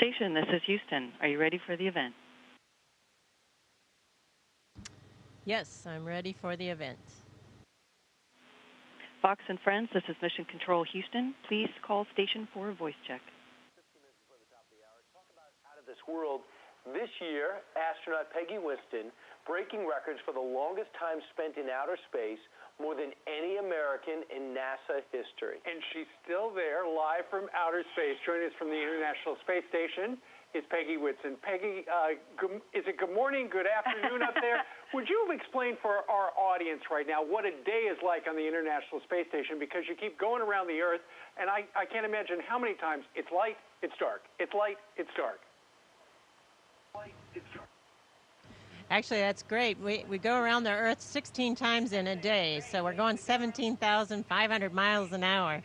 station. This is Houston. Are you ready for the event? Yes, I'm ready for the event. Fox and Friends, this is Mission Control Houston. Please call station for a voice check. 15 minutes before the top of the hour. Talk about out of this world. This year, astronaut Peggy Whitson breaking records for the longest time spent in outer space, more than any American in NASA history. And she's still there, live from outer space. Joining us from the International Space Station is Peggy Whitson. Peggy, is it good morning, good afternoon up there? Would you explain for our audience right now what a day is like on the International Space Station? Because you keep going around the Earth, and I can't imagine how many times it's light, it's dark. It's light, it's dark. Light, it's dark. Actually, that's great. We go around the Earth 16 times in a day, so we're going 17,500 miles an hour.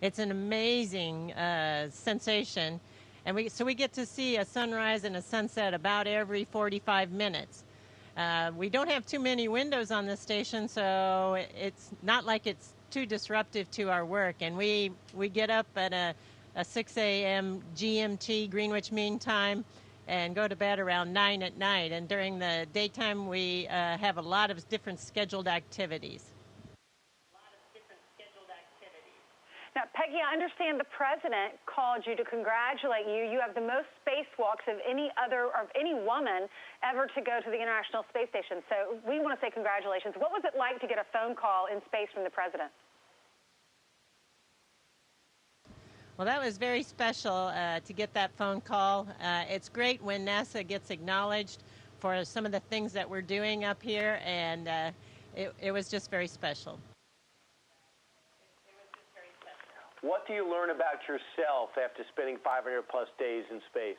It's an amazing sensation, and we get to see a sunrise and a sunset about every 45 minutes. We don't have too many windows on this station, so it's not like it's too disruptive to our work. And we get up at a 6 a.m. GMT, Greenwich Mean Time, and go to bed around 9 at night. And during the daytime, we have a lot of different scheduled activities. Now, Peggy, I understand the president called you to congratulate you. You have the most spacewalks of any woman ever to go to the International Space Station. So we want to say congratulations. What was it like to get a phone call in space from the president? Well, that was very special to get that phone call. It's great when NASA gets acknowledged for some of the things that we're doing up here, and it was just very special. What do you learn about yourself after spending 500-plus days in space?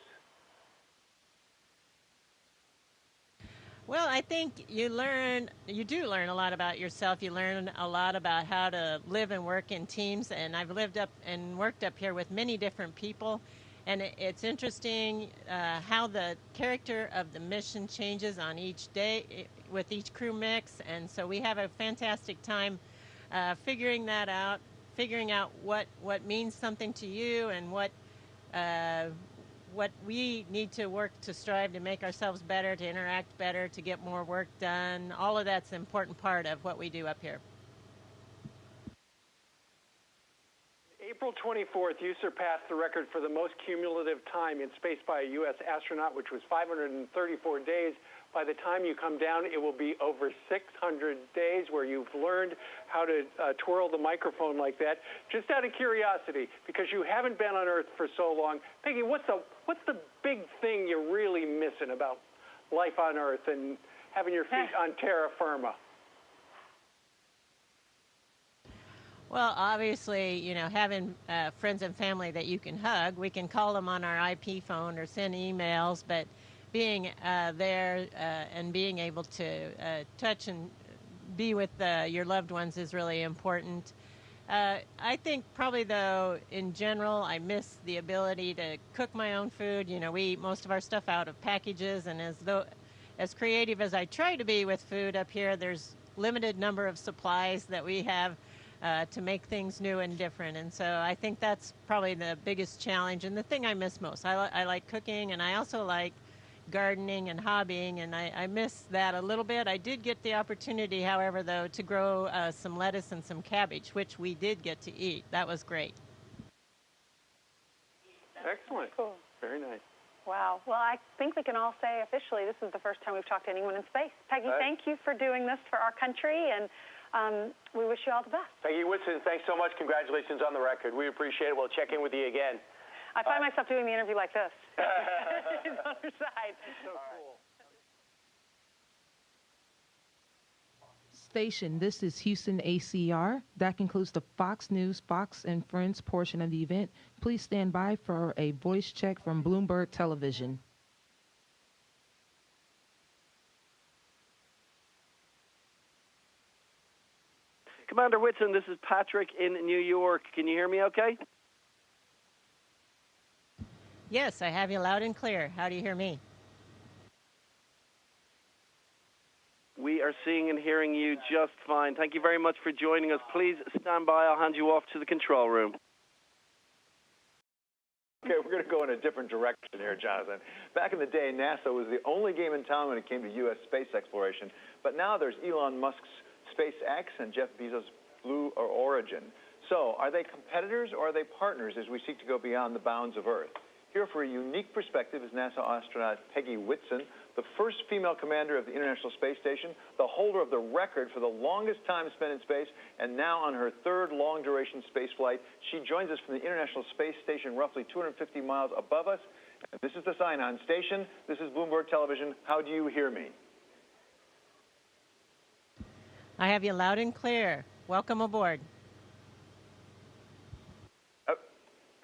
Well, I think you do learn a lot about yourself. You learn a lot about how to live and work in teams, and I've lived up and worked up here with many different people, and it's interesting how the character of the mission changes on each day with each crew mix, and so we have a fantastic time figuring that out, figuring out what means something to you and what we need to work to strive to make ourselves better, to interact better, to get more work done. All of that's an important part of what we do up here. April 24th, you surpassed the record for the most cumulative time in space by a U.S. astronaut, which was 534 days. By the time you come down, it will be over 600 days where you've learned how to twirl the microphone like that. Just out of curiosity, because you haven't been on Earth for so long, Peggy, what's the big thing you're really missing about life on Earth and having your feet on terra firma? Well, obviously, having friends and family that you can hug. We can call them on our IP phone or send emails, but being there and being able to touch and be with your loved ones is really important. I think probably, though, in general, I miss the ability to cook my own food. We eat most of our stuff out of packages, and as creative as I try to be with food up here, there's limited number of supplies that we have to make things new and different. And so I think that's probably the biggest challenge and the thing I miss most. I like cooking, and I also like gardening and hobbying, and I miss that a little bit. I did get the opportunity, however, though, to grow some lettuce and some cabbage, which we did get to eat. That was great. Excellent. Cool. Very nice. Wow. Well, I think we can all say officially this is the first time we've talked to anyone in space. Peggy, thank you for doing this for our country, and we wish you all the best. Peggy Whitson, thanks so much. Congratulations on the record. We appreciate it. We'll check in with you again. I find myself doing the interview like this. On the other side. So cool. Station, this is Houston ACR. That concludes the Fox News, Fox and Friends portion of the event. Please stand by for a voice check from Bloomberg Television. Commander Whitson, this is Patrick in New York. Can you hear me okay? Yes, I have you loud and clear. How do you hear me? We are seeing and hearing you just fine. Thank you very much for joining us. Please stand by. I'll hand you off to the control room. Okay, we're going to go in a different direction here, Jonathan. Back in the day, NASA was the only game in town when it came to U.S. space exploration. But now there's Elon Musk's SpaceX and Jeff Bezos' Blue Origin. So are they competitors or are they partners as we seek to go beyond the bounds of Earth? Here for a unique perspective is NASA astronaut Peggy Whitson, the first female commander of the International Space Station, the holder of the record for the longest time spent in space, and now on her third long-duration space flight. She joins us from the International Space Station roughly 250 miles above us. And this is the sign-on station. This is Bloomberg Television. How do you hear me? I have you loud and clear. Welcome aboard.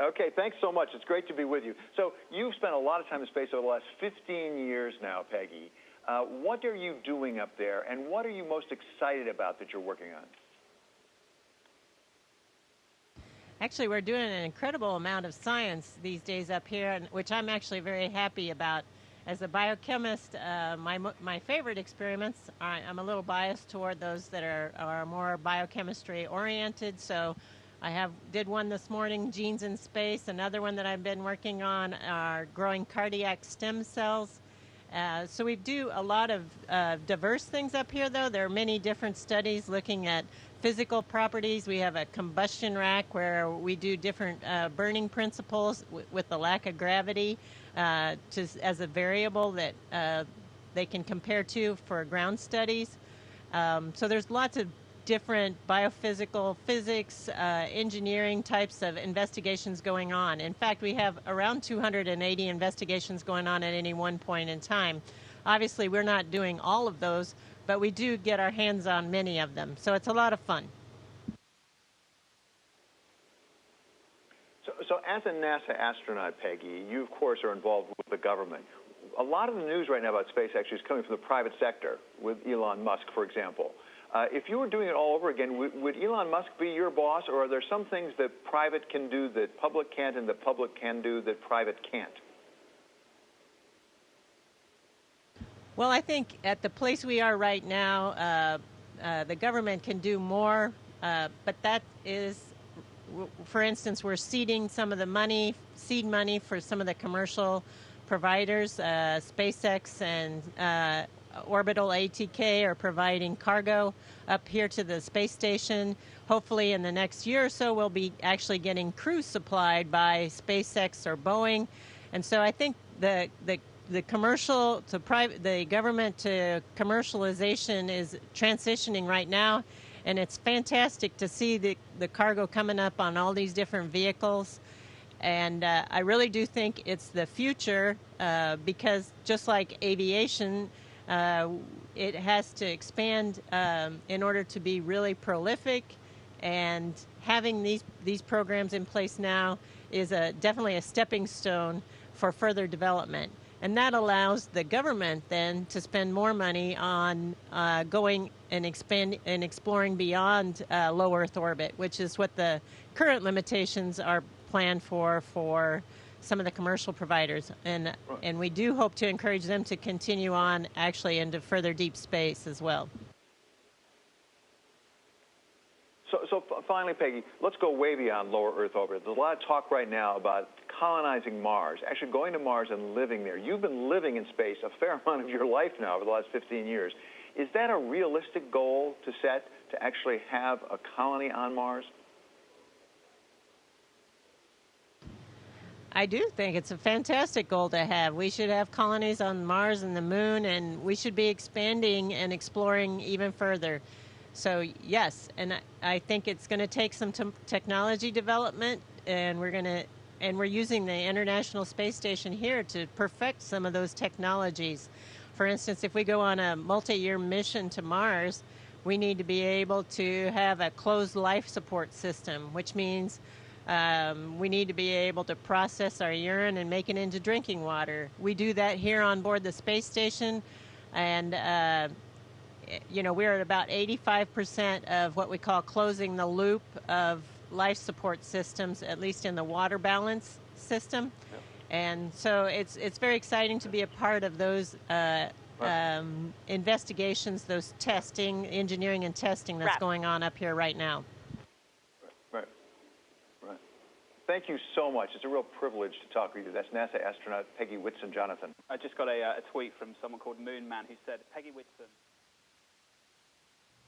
Okay, thanks so much. It's great to be with you. So you've spent a lot of time in space over the last 15 years now, Peggy. What are you doing up there, and what are you most excited about that you're working on? Actually, we're doing an incredible amount of science these days up here, which I'm actually very happy about. As a biochemist, my favorite experiments, I'm a little biased toward those that are more biochemistry oriented, so I did one this morning, genes in space. Another one that I've been working on are growing cardiac stem cells. So we do a lot of diverse things up here, though. There are many different studies looking at physical properties. We have a combustion rack where we do different burning principles with the lack of gravity as a variable that they can compare to for ground studies. So there's lots of different biophysical, physics, engineering types of investigations going on. In fact, we have around 280 investigations going on at any one point in time. Obviously, we're not doing all of those, but we do get our hands on many of them. So it's a lot of fun. So as a NASA astronaut, Peggy, you, of course, are involved with the government. A lot of the news right now about space actually is coming from the private sector, with Elon Musk, for example. If you were doing it all over again, would Elon Musk be your boss, or are there some things that private can do that public can't and that public can do that private can't? Well, I think at the place we are right now, the government can do more, but that is, for instance, we're seeding some of the money, seed money for some of the commercial providers. SpaceX and Orbital ATK are providing cargo up here to the space station. Hopefully in the next year or so, we'll be actually getting crews supplied by SpaceX or Boeing. And so I think the commercial to private, the government to commercialization is transitioning right now. And it's fantastic to see the cargo coming up on all these different vehicles. And I really do think it's the future because just like aviation, it has to expand in order to be really prolific, and having these programs in place now is definitely a stepping stone for further development. And that allows the government then to spend more money on going and exploring beyond low Earth orbit, which is what the current limitations are planned for some of the commercial providers, and we do hope to encourage them to continue on actually into further deep space as well. So finally, Peggy, let's go way beyond lower Earth orbit. There's a lot of talk right now about colonizing Mars, actually going to Mars and living there. You've been living in space a fair amount of your life now over the last 15 years. Is that a realistic goal to set, to actually have a colony on Mars? I do think it's a fantastic goal to have. We should have colonies on Mars and the Moon, and we should be expanding and exploring even further. So yes, and I think it's going to take some technology development, and we're using the International Space Station here to perfect some of those technologies. For instance, if we go on a multi-year mission to Mars, we need to be able to have a closed life support system, which means we need to be able to process our urine and make it into drinking water. We do that here on board the space station, and we're at about 85% of what we call closing the loop of life support systems, at least in the water balance system. Yep. And so it's very exciting to be a part of those investigations, those testing, engineering and testing that's going on up here right now. Right. thank you so much. It's a real privilege to talk with you. That's NASA astronaut Peggy Whitson. Jonathan. I just got a tweet from someone called Moonman who said, Peggy Whitson.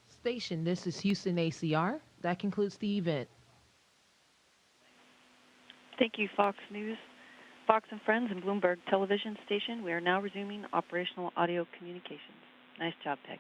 Station, this is Houston ACR. That concludes the event. Thank you, Fox News, Fox and Friends, and Bloomberg Television Station. We are now resuming operational audio communications. Nice job, Peg.